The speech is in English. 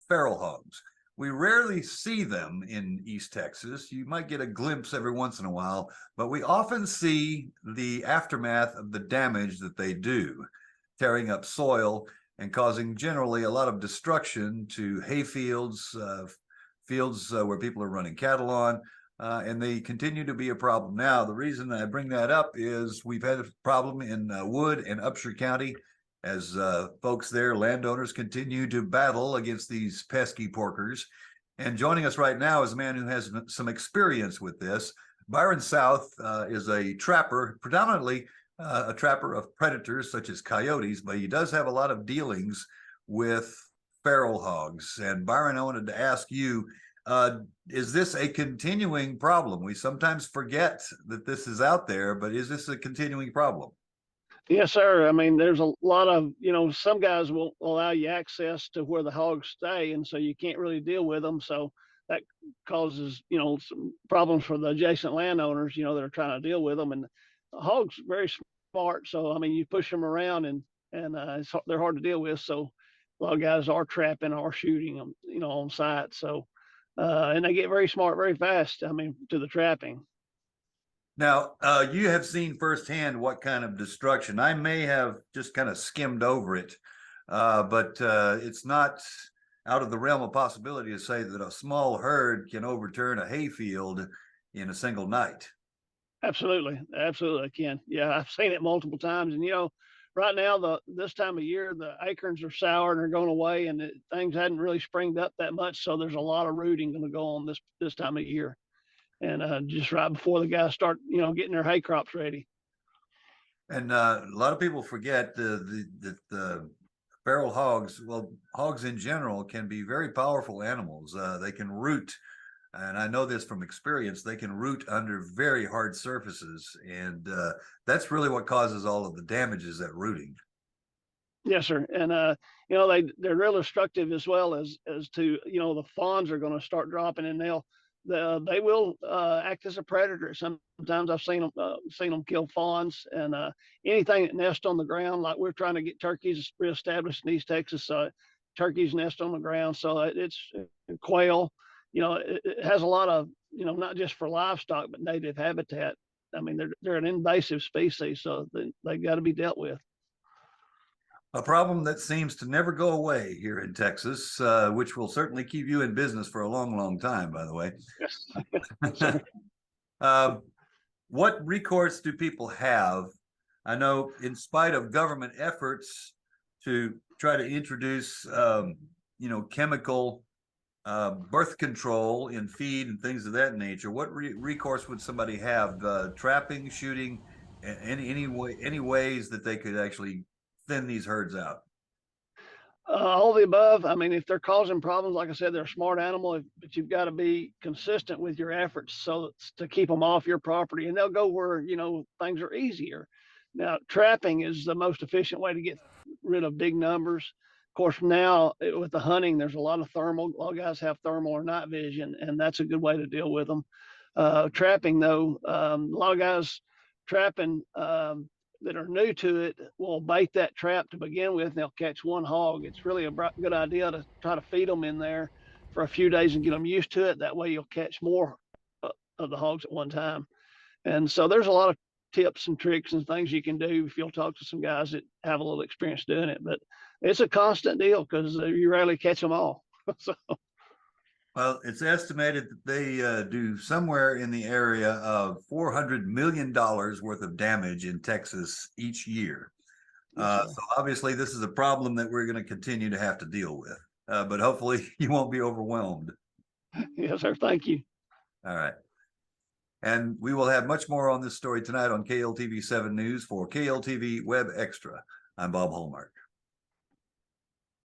feral hogs. We rarely see them in East Texas. You might get a glimpse every once in a while, but we often see the aftermath of the damage that they do, tearing up soil and causing generally a lot of destruction to hay fields, fields where people are running cattle on, and they continue to be a problem. Now, the reason I bring that up is we've had a problem in Wood and Upshur County as folks there, landowners, continue to battle against these pesky porkers. And joining us right now is a man who has some experience with this. Byron South is a trapper, predominantly a trapper of predators such as coyotes, but he does have a lot of dealings with feral hogs. And Byron, I wanted to ask you, is this a continuing problem? We sometimes forget that this is out there, but is this a continuing problem? Yes, sir. I mean, there's a lot of, some guys will allow you access to where the hogs stay, and so you can't really deal with them. So that causes, some problems for the adjacent landowners, that are trying to deal with them. And the hogs are very smart. So, I mean, you push them around and they're hard to deal with. So a lot of guys are trapping or shooting them, on site. So, and they get very smart very fast, I mean, to the trapping. Now, you have seen firsthand what kind of destruction. I may have just kind of skimmed over it, but it's not out of the realm of possibility to say that a small herd can overturn a hayfield in a single night. Absolutely, absolutely, I can. Yeah, I've seen it multiple times, and right now this time of year the acorns are sour and they're going away, and things hadn't really springed up that much, so there's a lot of rooting going to go on this time of year. And just right before the guys start, getting their hay crops ready. And a lot of people forget the feral hogs. Well, hogs in general can be very powerful animals. They can root, and I know this from experience. They can root under very hard surfaces, and that's really what causes all of the damage is that rooting. Yes, sir. And they're real destructive as well as to the fawns are going to start dropping, and they will act as a predator. Sometimes I've seen them kill fawns and anything that nests on the ground. Like we're trying to get turkeys reestablished in East Texas. Turkeys nest on the ground, so it's quail. It has a lot of not just for livestock but native habitat. I mean, they're an invasive species, so they got to be dealt with. A problem that seems to never go away here in Texas, which will certainly keep you in business for a long, long time, by the way. Yes. What recourse do people have? I know in spite of government efforts to try to introduce, chemical birth control in feed and things of that nature, what recourse would somebody have? Trapping, shooting, any ways that they could actually thin these herds out? All the above. I mean, if they're causing problems, like I said, they're a smart animal, but you've got to be consistent with your efforts so to keep them off your property, and they'll go where things are easier. Now, trapping is the most efficient way to get rid of big numbers. Of course, now with the hunting, there's a lot of thermal. A lot of guys have thermal or night vision, and that's a good way to deal with them. Trapping, though, a lot of guys trapping that are new to it will bait that trap to begin with, and they'll catch one hog. It's really a good idea to try to feed them in there for a few days and get them used to it. That way you'll catch more of the hogs at one time. And so there's a lot of tips and tricks and things you can do if you'll talk to some guys that have a little experience doing it. But it's a constant deal because you rarely catch them all. So. Well, it's estimated that they do somewhere in the area of $400 million worth of damage in Texas each year. So obviously this is a problem that we're going to continue to have to deal with, but hopefully you won't be overwhelmed. Yes, sir. Thank you. All right. And we will have much more on this story tonight on KLTV 7 News. For KLTV Web Extra, I'm Bob Hallmark.